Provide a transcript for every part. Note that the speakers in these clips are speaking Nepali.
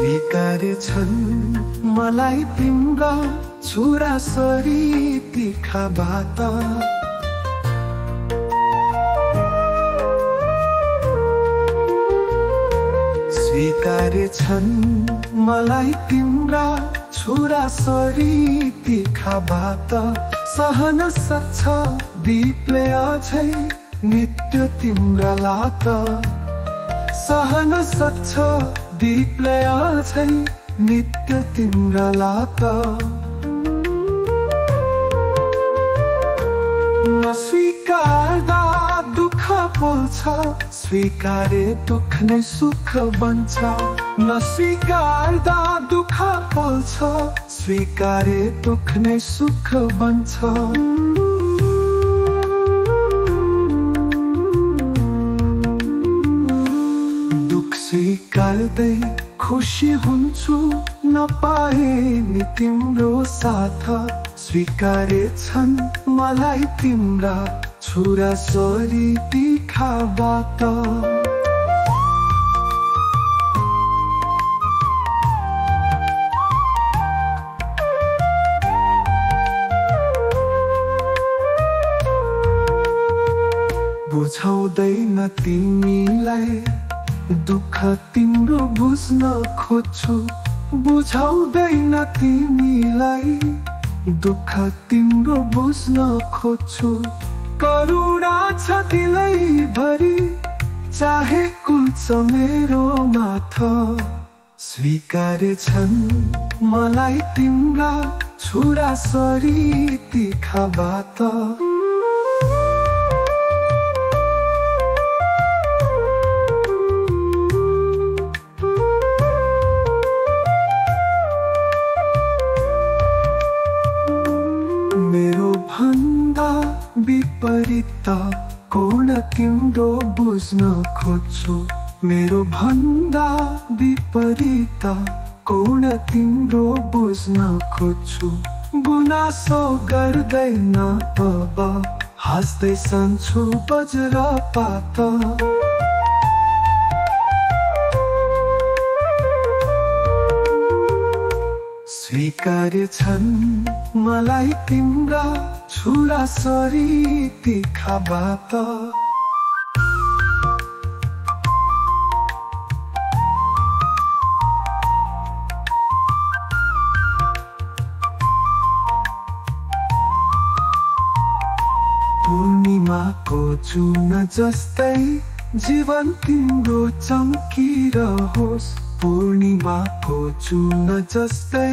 स्वीकारेछन् मलाई तिम्रा छोराछोरी तिखाबाट स्वीकारेछन् मलाई तिम्रा छोराछोरी तिखाबाट सहन सक्छ दीपले अझै नित्य तिम्रा लात सहन सक्छ दीपले अझै नित्य तिम्रा लात नस्वीकार्दा दुःख पोल्छ स्वीकारे दुःख नै सुख बन्छ नस्वीकार्दा दुःख पोल्छ स्वीकारे दुःख नै सुख बन्छ स्वीकार्दै खुसी हुन्छु नपाए नि तिम्रो साथ स्वीकारेछन् मलाई तिम्रा छोराछोरी तिखाबाट बुझाउँदैन तिमीलाई दुःख तिम्रो बुझ्न खोज्छु बुझाउँदैन तिमीलाई दुःख तिम्रो बुझ्न खोज्छु करुणा छ दिलैभरि चाहे कुल्छ मेरो माथ स्वीकारेछन् मलाई तिम्रा छोराछोरी तिखाबाट विपरीत कोण तिम्रो बुझ्न खोज्छु मेरो भन्दा विपरीत कोण तिम्रो बुझ्न खोज्छु गुनासो गर्दैन अब हाँस्दै सन्छु वज्रपात स्वीकारेछन् मलाई तिम्रा छोराछोरी तिखाबाट पूर्णिमाको जुन जस्तै जीवन तिम्रो चम्किरहोस् पूर्णिमाको जुन जस्तै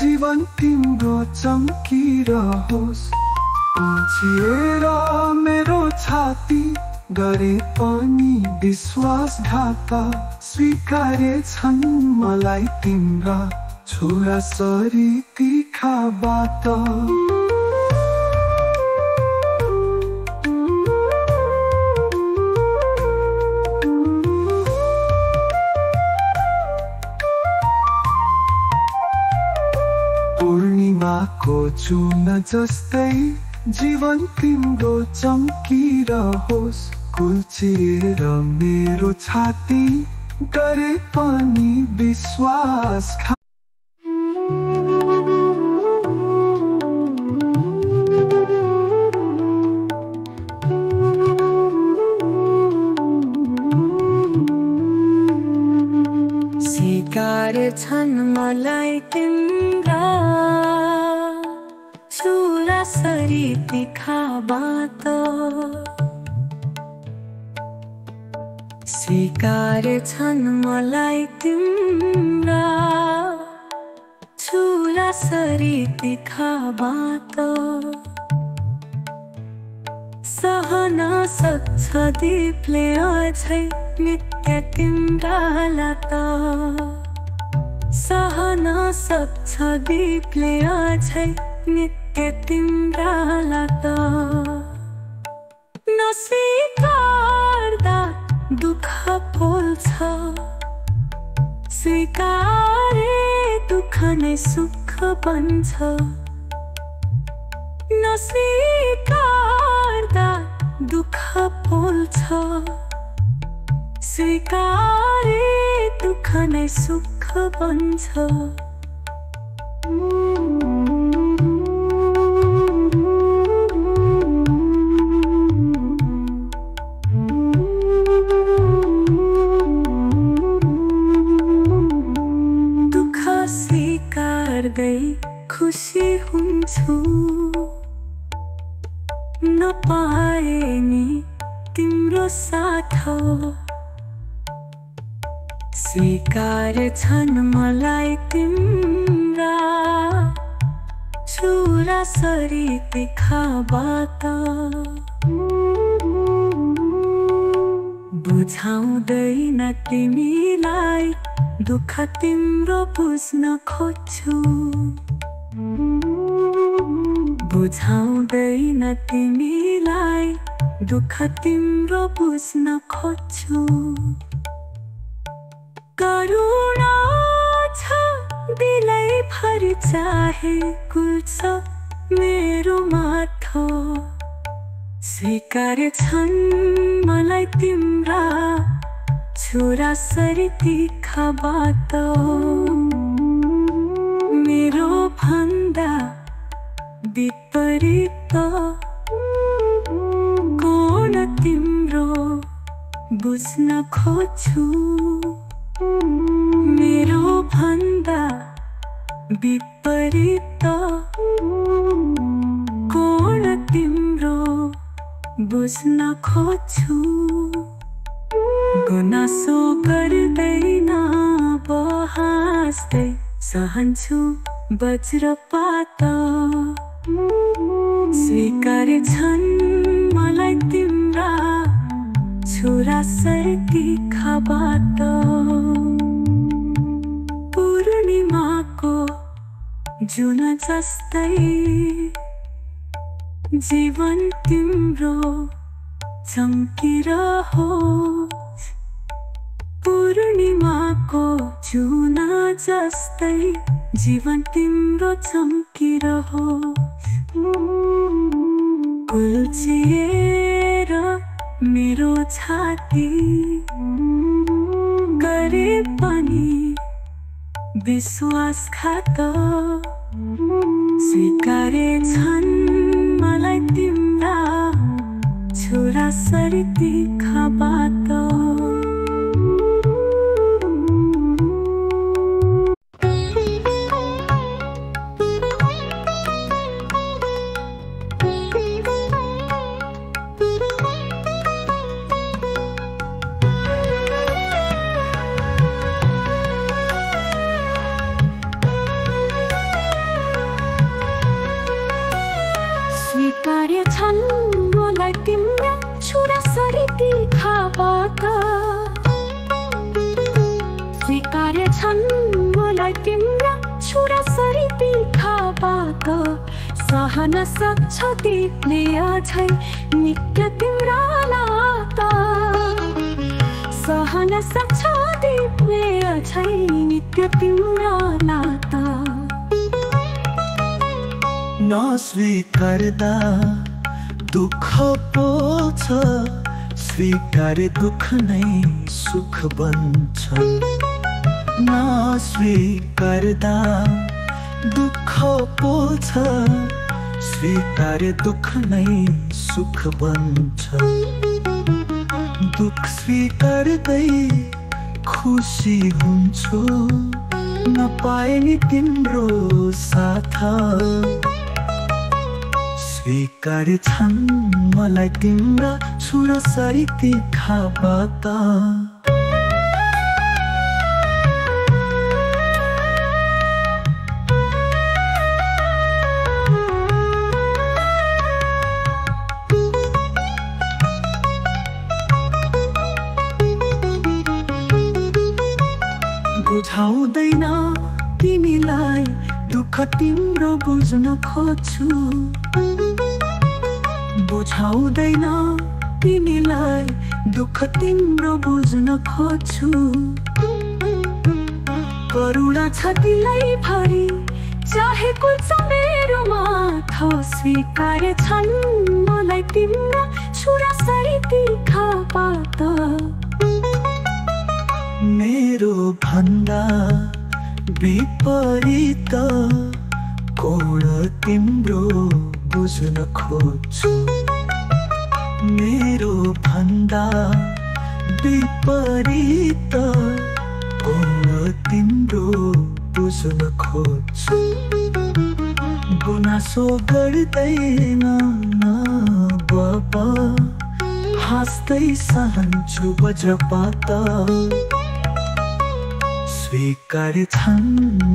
जीवन तिम्रो चम्किरहोस् कुल्चिएर मेरो छाती गरे पनि विश्वासघात स्वीकारेछन् मलाई तिम्रा छोराछोरी तिखाबाट पूर्णिमाको जुन जस्तै जीवन तिम्रो चम्किरहोस् कुल्चिएर मेरो छाती गरे पनि विश्वास स्वीकारेछन् मलाई तिम्रा छोराछोरी तिखाबाट स्वीकारेछन् मलाई तिम्रा छोराछोरी तिखाबाट सहन सक्छ दीपले अझै नित्य तिम्रा लात सहन सक्छ दीपले अझै नित्य तिम्रा लात नस्वीकार्दा दुःख पोल्छ स्वीकारे दुःख नै सुख बन्छ नस्वीकार्दा दुःख पोल्छ स्वीकारे दुःख नै सुख बन्छ दुःख स्वीकार्दै खुसी हुन्छु नपाए नि तिम्रो साथ स्वीकार छन् मलाई तिम्रा छुरा सरी तिखाबाट बुझाउँदैन तिमीलाई दुःख तिम्रो बुझ्न खोज्छु बुझाउँदैन तिमीलाई दुःख तिम्रो बुझ्न खोज्छु करुणा छ दिलैभरि चाहे कुल्छ मेरो माथो स्वीकार छन् मलाई तिम्रा छुरा सरी तिखाबाट मेरो भन्दा विपरीत कोण तिम्रो बुझ्न खोज्छु मेरो भन्दा विपरीत कोण तिम्रो बुझ्न खोज्छु गुनासो गर्दैन हाँस्दै सहन्छु वज्रपात स्वीकार छन् मलाई तिम्रा छुरा सरी तिखाबाट पूर्णिमाको जुन जस्तै जीवन तिम्रो चम्किरहोस् पूर्णिमाको जुन जस्तै जीवन तिम्रो चम्किरहोस् कुल्चिएर मेरो छाती गरे पनि विश्वासघात स्वीकारे छन् मलाई तिम्रा छुरा सरी तिखाबाट स्वीकार्य छन् मलाई तिम्रा छुरा सरी तिखाबाट स्वीकार्य छन् मलाई तिम्रा छुरा सरी तिखाबाट सहन सक्छ तिमीले अझै नित्य तिम्रा नाता सहन सक्छ तिमीले अझै नित्य तिम्रा नाता नस्वीकार्दा दुःख पोल्छ स्वीकार दुःख नै सुख बन्छ नस्वीकार्दा दुःख पोल्छ स्वीकार दुःख नै सुख बन्छ दुःख स्वीकार्दै खुसी हुन्छु नपाए नि तिम्रो साथ स्वीकार छन् मलाई तिम्रा छुरा सरी तिखाबाट बुझाउँदैन तिमीलाई दुःख तिम्रो बुझ्न खोज्छु बुझाउँदैन तिमीलाई दुःख तिम्रो बुझ्न खोज्छु करुणा छ दिलैभरि कुल्छ मेरो माथा स्वीकार्य छन् मलाई तिम्रा छुरा सरी तिखाबाट मेरो भन्दा विपरीत कोण तिम्रो बुझ्न खोज्छु मेरो भन्दा विपरीत कोण तिम्रो बुझ्न खोज्छु गुनासो गर्दैन बाबा हाँस्दै सहन्छु वज्रपात स्वीकार्य छन्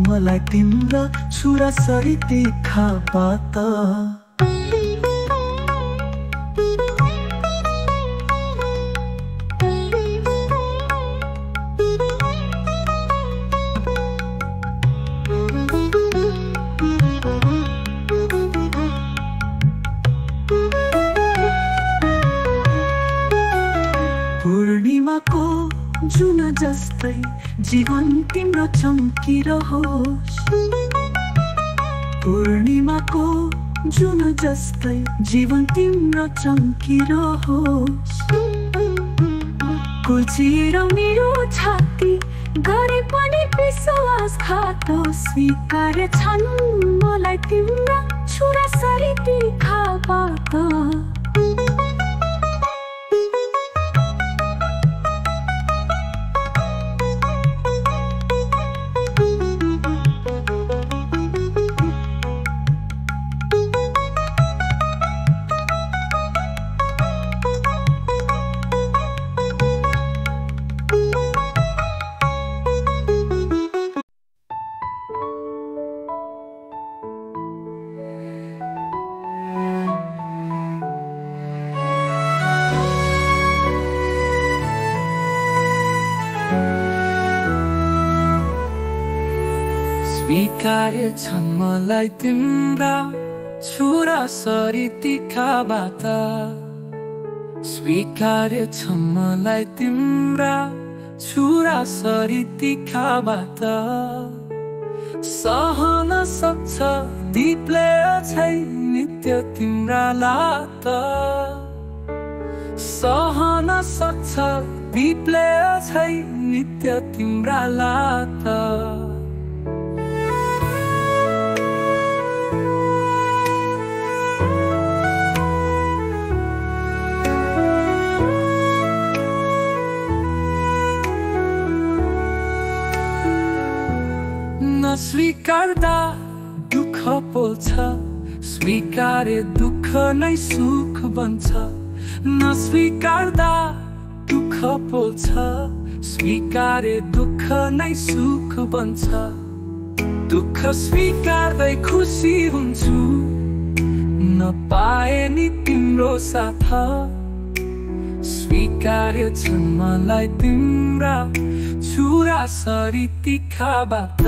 मलाई तिम्रा छुरा सरी तिखाबाट पूर्णिमाको जुन जस्तै जीवन तिम्रो चम्किरहोस् पूर्णिमाको जुन जस्तै जीवन तिम्रो चम्किरहोस् कुल्चिएर मेरो छाती गरे पनि विश्वासघात स्वीकार्य छन् मलाई तिम्रा छुरा सरी तिखाबाट स्वीकार्य छन् मलाई तिम्रा छुरा सरी तिखाबाट स्वीकार्य छन् मलाई तिम्रा छुरा सरी तिखाबाट सहन सक्छ दीपले अझै नित्य तिम्रा लात सहन सक्छ दीपले अझै नित्य तिम्रा लात स्वीकार्दा दुःख पोल्छ स्वीकार्य दुःख नै सुख बन्छ नस्वीकार्दा दुःख पोल्छ स्वीकार्य दुःख नै सुख बन्छ दुःख स्वीकार्दै खुसी हुन्छु नपाए नि तिम्रो साथ स्वीकार्य छन् मलाई तिम्रा छुरा सरी तिखाबाट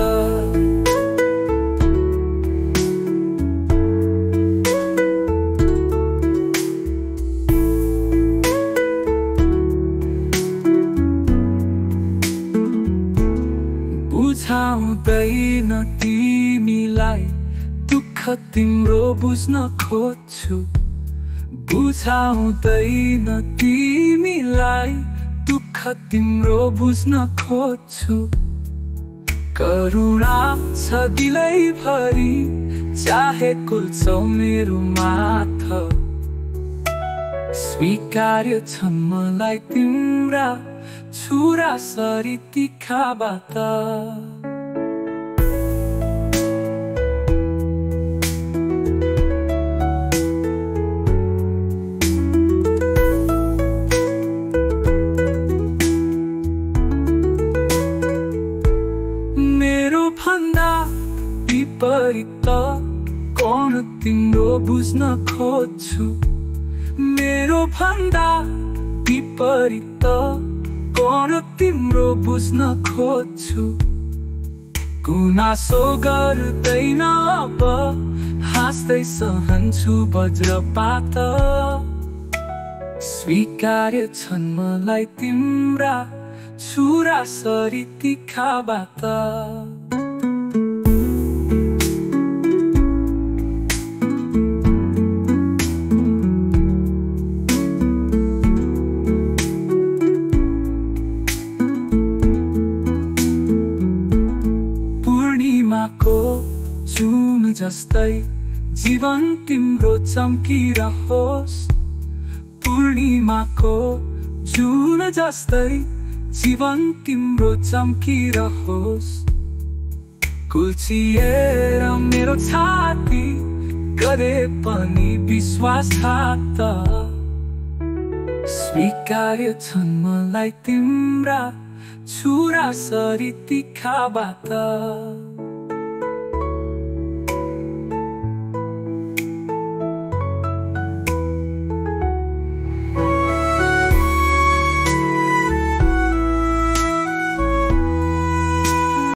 बुझाउँदैन तिमीलाई दुःख तिम्रो बुझ्न खोज्छु बुझाउँदैन तिमीलाई दुःख तिम्रो बुझ्न खोज्छु करुणा छ दिलैभरि चाहे कुल्छौ मेरो माथा स्वीकार्य छन् मलाई तिम्रा छुरा सरी तिखाबाट विपरीत कोण तिम्रो बुझ्न खोज्छु मेरो भन्दा विपरीत कोण तिम्रो बुझ्न खोज्छु गुनासो गर्दैन अब हाँस्दै सहन्छु वज्रपात स्वीकार्य छन् मलाई तिम्रा छुरा सरी तिखाबाट पूर्णिमाको जुन जस्तै जीवन तिम्रो चम्किरहोस्। पूर्णिमाको जुन जस्तै जीवन तिम्रो चम्किरहोस्। कुल्चिएर मेरो छाती गरे पनि विश्वासघात, स्वीकार्य छन् मलाई तिम्रा छुरा सरी तिखाबाट।